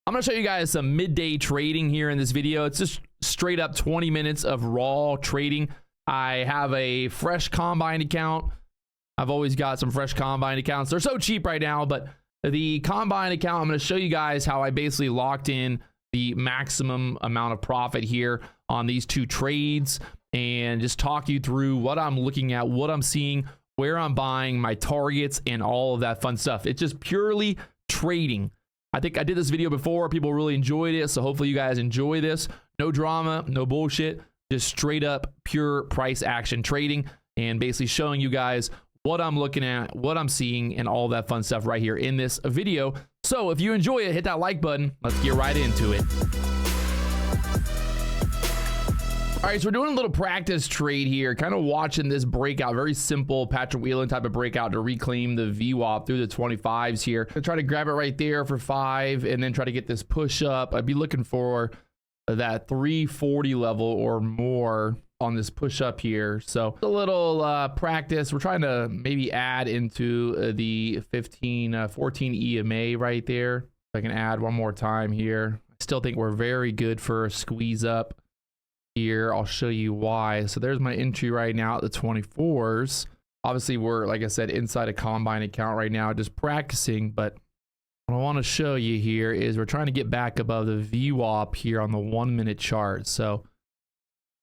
I'm going to show you guys some midday trading here in this video. It's just straight up 20 minutes of raw trading. I have a fresh combine account. I've always got some fresh combine accounts. They're so cheap right now, but the combine account, I'm going to show you guys how I basically locked in the maximum amount of profit here on these two trades and just talk you through what I'm looking at, what I'm seeing, where I'm buying, my targets, and all of that fun stuff. It's just purely trading. I think I did this video before. People really enjoyed it, so hopefully you guys enjoy this. No drama, no bullshit, just straight up pure price action trading and basically showing you guys what I'm looking at, what I'm seeing, and all that fun stuff right here in this video. So if you enjoy it, hit that like button. Let's get right into it. All right, so we're doing a little practice trade here, kind of watching this breakout. Very simple Patrick Wieland type of breakout to reclaim the VWAP through the 25s here. I try to grab it right there for 5 and then try to get this push up. I'd be looking for that 340 level or more on this push up here. So a little practice. We're trying to maybe add into the 14 EMA right there. If I can add one more time here. I still think we're very good for a squeeze up here. I'll show you why. So there's my entry right now at the 24s. Obviously we're, like I said, inside a combine account right now, just practicing. But what I want to show you here is we're trying to get back above the VWAP here on the 1 minute chart. So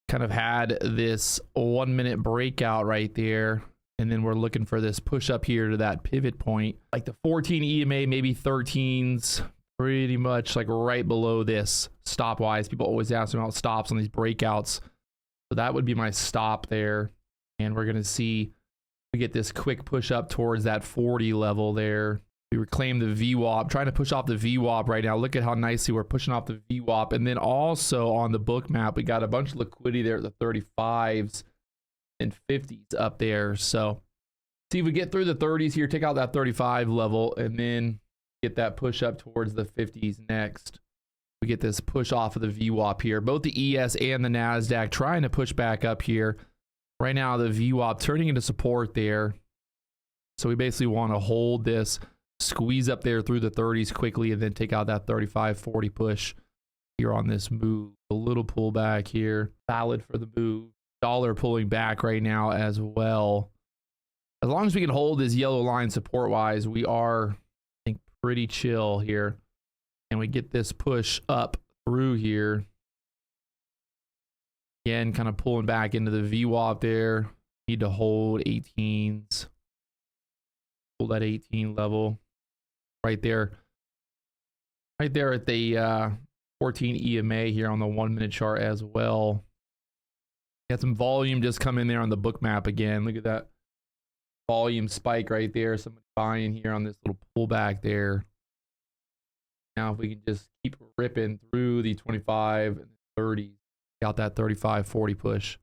kind of had this 1 minute breakout right there, and then we're looking for this push up here to that pivot point, like the 14 EMA, maybe 13s, pretty much like right below this stop wise. People always ask me about stops on these breakouts, so that would be my stop there. And we're gonna see we get this quick push up towards that 40 level there. We reclaim the VWAP, trying to push off the VWAP right now. Look at how nicely we're pushing off the VWAP. And then also on the book map, we got a bunch of liquidity there at the 35s and 50s up there. So see if we get through the 30s here, take out that 35 level, and then get that push up towards the 50s next. We get this push off of the VWAP here. Both the ES and the Nasdaq trying to push back up here. Right now, the VWAP turning into support there. So we basically want to hold this, squeeze up there through the 30s quickly, and then take out that 35-40 push here on this move. A little pullback here, valid for the move. Dollar pulling back right now as well. As long as we can hold this yellow line support wise, we are, I think, pretty chill here. And we get this push up through here. Again, kind of pulling back into the VWAP there. Need to hold 18s. Hold that 18 level. Right there at the 14 EMA here on the 1 minute chart as well. Got some volume just come in there on the book map again. Look at that volume spike right there. Somebody buying here on this little pullback there. Now if we can just keep ripping through the 25 and 30, got that 35-40 push.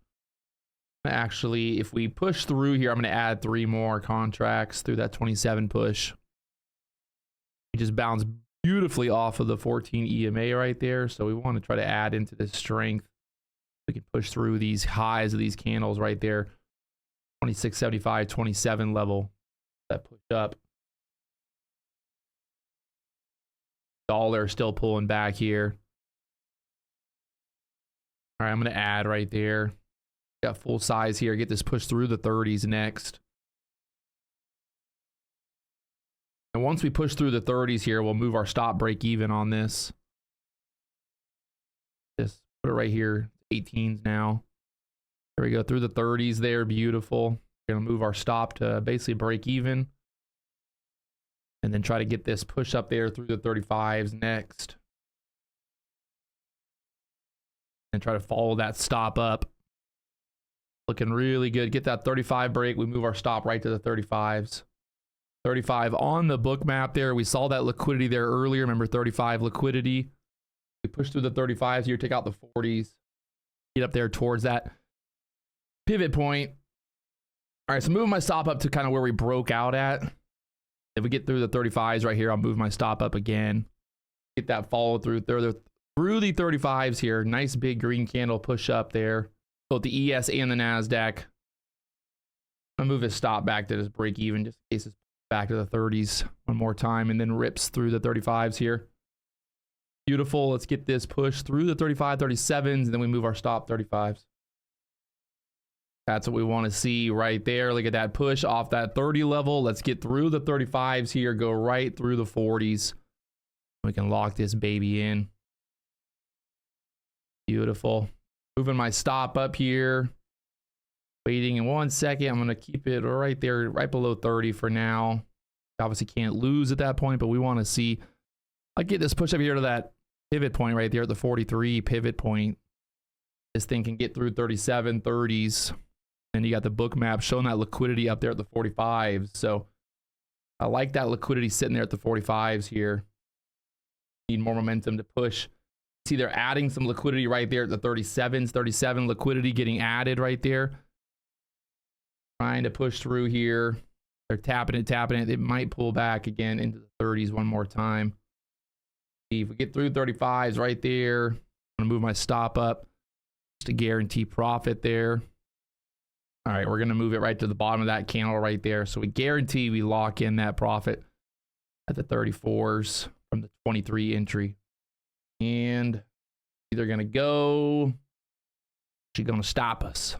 Actually, if we push through here, I'm going to add 3 more contracts through that 27 push. We just bounced beautifully off of the 14 EMA right there. So we want to try to add into this strength. We can push through these highs of these candles right there. 26.75, 27 level. That push up. Dollar still pulling back here. All right, I'm going to add right there. Got full size here. Get this push through the 30s next. And once we push through the 30s here, we'll move our stop break even on this. Just put it right here, 18s now. There we go, through the 30s there, beautiful. We're gonna move our stop to basically break even. And then try to get this push up there through the 35s next. And try to follow that stop up. Looking really good. Get that 35 break. We move our stop right to the 35s. 35 on the book map there. We saw that liquidity there earlier. Remember 35 liquidity. We push through the 35s here, take out the 40s. Get up there towards that pivot point. All right, so moving my stop up to kind of where we broke out at. If we get through the 35s right here, I'll move my stop up again. Get that follow through through the 35s here. Nice big green candle push up there. Both the ES and the Nasdaq. I'll move his stop back to this break even just in case it's back to the 30s one more time, and then rips through the 35s here. Beautiful. Let's get this push through the 35, 37s, and then we move our stop 35s. That's what we want to see right there. Look at that push off that 30 level. Let's get through the 35s here, go right through the 40s. We can lock this baby in. Beautiful. Moving my stop up here. Waiting in 1 second. I'm going to keep it right there, right below 30 for now. Obviously can't lose at that point, but we want to see. I get this push up here to that pivot point right there at the 43 pivot point. This thing can get through 37, 30s. And you got the book map showing that liquidity up there at the 45s. So I like that liquidity sitting there at the 45s here. Need more momentum to push. See, they're adding some liquidity right there at the 37s. 37 liquidity getting added right there. Trying to push through here. They're tapping it, tapping it. It might pull back again into the 30s one more time. See if we get through 35s right there. I'm going to move my stop up just to guarantee profit there. All right, we're going to move it right to the bottom of that candle right there. So we guarantee we lock in that profit at the 34s from the 23 entry. And either going to go, she's going to stop us.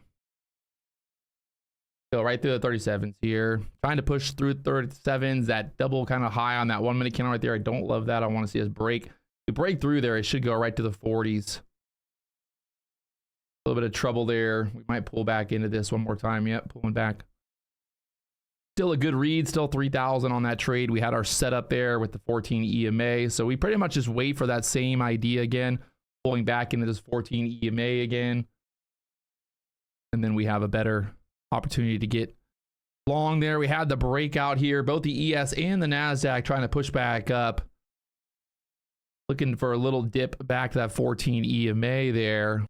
Go right through the 37s here. Trying to push through 37s, that double kind of high on that 1 minute candle right there. I don't love that. I want to see us break. If we break through there, it should go right to the 40s. A little bit of trouble there. We might pull back into this one more time. Yep, pulling back. Still a good read. Still 3,000 on that trade. We had our setup there with the 14 EMA. So we pretty much just wait for that same idea again. Pulling back into this 14 EMA again. And then we have a better opportunity to get long there. We had the breakout here. Both the ES and the Nasdaq trying to push back up. Looking for a little dip back to that 14 EMA there.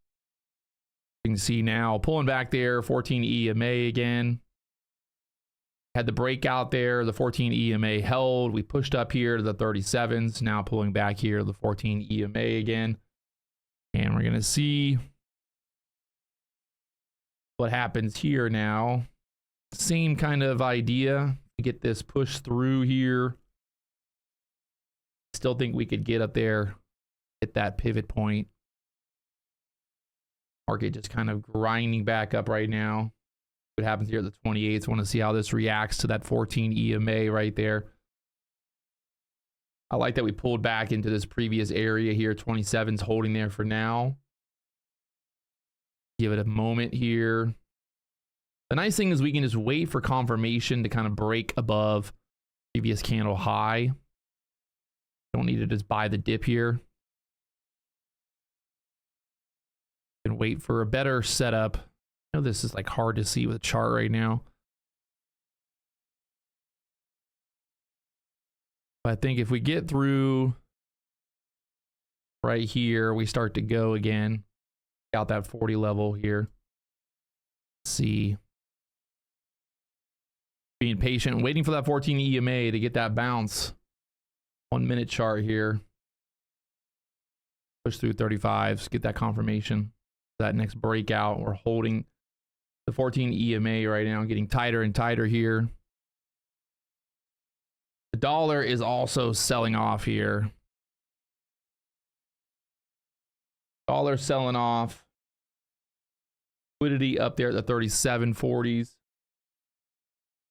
You can see now pulling back there, 14 EMA again. Had the breakout there, the 14 EMA held. We pushed up here to the 37s, now pulling back here to the 14 EMA again. And we're going to see what happens here now. Same kind of idea. Get this push through here. Still think we could get up there, hit that pivot point. Market just kind of grinding back up right now. What happens here at the 28th? Want to see how this reacts to that 14 EMA right there. I like that we pulled back into this previous area here. 27's holding there for now. Give it a moment here. The nice thing is we can just wait for confirmation to kind of break above previous candle high. Don't need to just buy the dip here. And wait for a better setup. I know this is like hard to see with a chart right now. But I think if we get through right here, we start to go again. Out that 40 level here. Let's see. Being patient, waiting for that 14 EMA to get that bounce. 1 minute chart here. Push through 35s, get that confirmation. That next breakout, we're holding the 14 EMA right now, getting tighter and tighter here. The dollar is also selling off here. Dollar selling off. Liquidity up there at the 37.40s.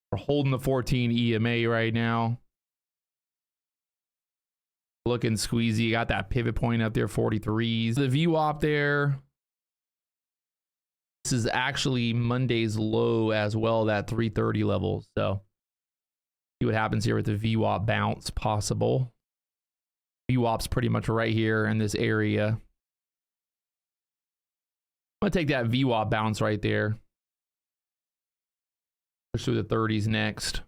We're holding the 14 EMA right now. Looking squeezy. Got that pivot point up there, 43s. The VWAP there. This is actually Monday's low as well, that 330 level. So see what happens here with the VWAP bounce possible. VWAP's pretty much right here in this area. I'm going to take that VWAP bounce right there. Push through the 30s next.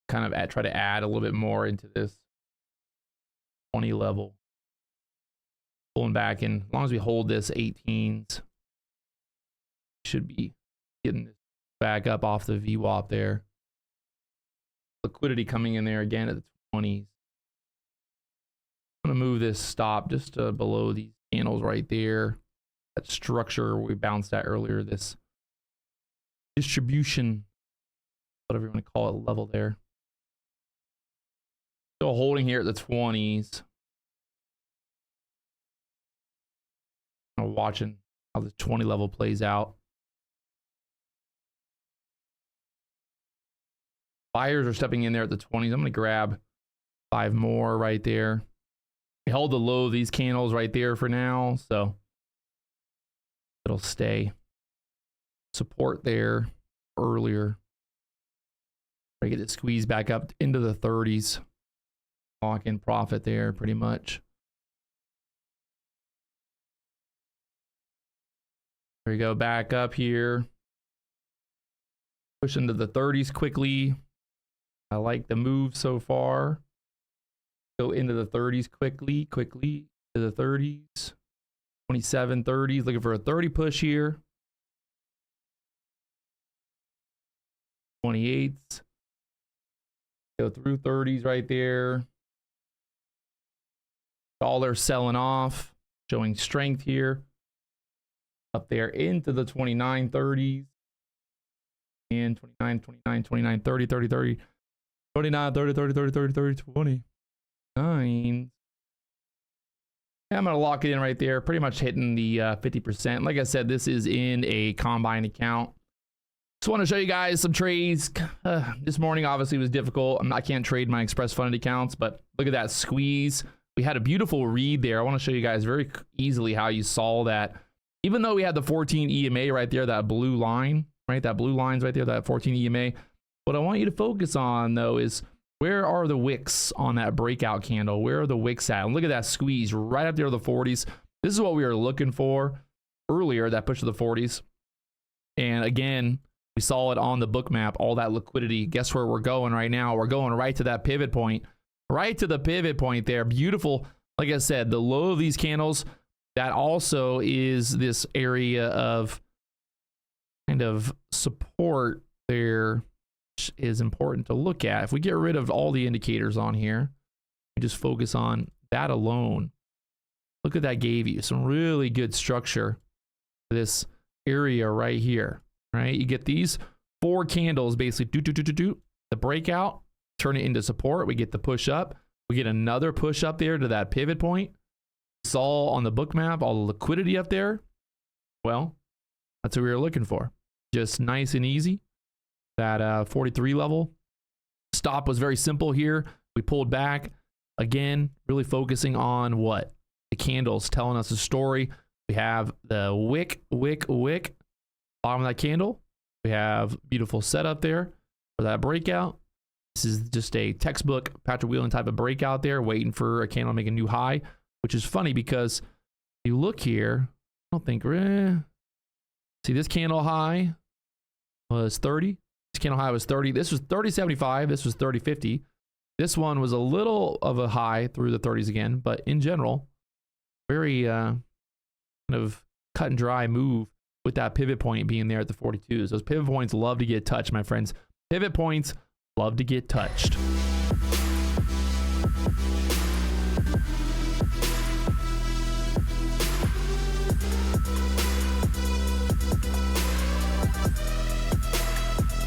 Kind of try to add a little bit more into this 20 level. Pulling back in. As long as we hold this 18s, should be getting this back up off the VWAP there. Liquidity coming in there again at the 20s. I'm going to move this stop just below these candles right there. That structure we bounced at earlier, this distribution, whatever you want to call it, level there. Still holding here at the 20s. I'm watching how the 20 level plays out. Buyers are stepping in there at the 20s. I'm going to grab 5 more right there. I held the low of these candles right there for now, so it'll stay. Support there earlier. I get it squeezed back up into the 30s. Lock in profit there pretty much. There we go, back up here. Push into the 30s quickly. I like the move so far. Go into the 30s quickly to the 30s. 27, 30s, looking for a 30 push here. 28s. Go through 30s right there. Dollar selling off, showing strength here. Up there into the 29, 30s. And 29, 29, 29, 30, 30, 30. 29, 30, 30, 30, 30, 30, 29. Yeah, I'm going to lock it in right there. Pretty much hitting the 50%. Like I said, this is in a combine account. Just want to show you guys some trades. This morning obviously was difficult. I can't trade my express funded accounts, but look at that squeeze. We had a beautiful read there. I want to show you guys very easily how you saw that. Even though we had the 14 EMA right there, that blue line, right? That blue line's right there, that 14 EMA. What I want you to focus on, though, is where are the wicks on that breakout candle? Where are the wicks at? And look at that squeeze right up there to the 40s. This is what we were looking for earlier, that push to the 40s. And again, we saw it on the book map, all that liquidity. Guess where we're going right now? We're going right to that pivot point. Right to the pivot point there. Beautiful. Like I said, the low of these candles, that also is this area of kind of support there. Is important to look at. If we get rid of all the indicators on here, we just focus on that alone. Look at that, gave you some really good structure for this area right here, right? You get these 4 candles basically the breakout, turn it into support. We get the push up. We get another push up there to that pivot point. We saw on the book map all the liquidity up there. Well, that's what we were looking for. Just nice and easy. That 43 level stop was very simple here. We pulled back again, really focusing on what the candles telling us a story. We have the wick bottom of that candle. We have beautiful setup there for that breakout. This is just a textbook Patrick Wieland type of breakout there, waiting for a candle to make a new high, which is funny because if you look here, I don't think see, this candle high was 30. This candle high was 30. This was 30.75. This was 30.50. This one was a little of a high through the 30s again, but in general, very kind of cut and dry move with that pivot point being there at the 42s. Those pivot points love to get touched, my friends. Pivot points love to get touched.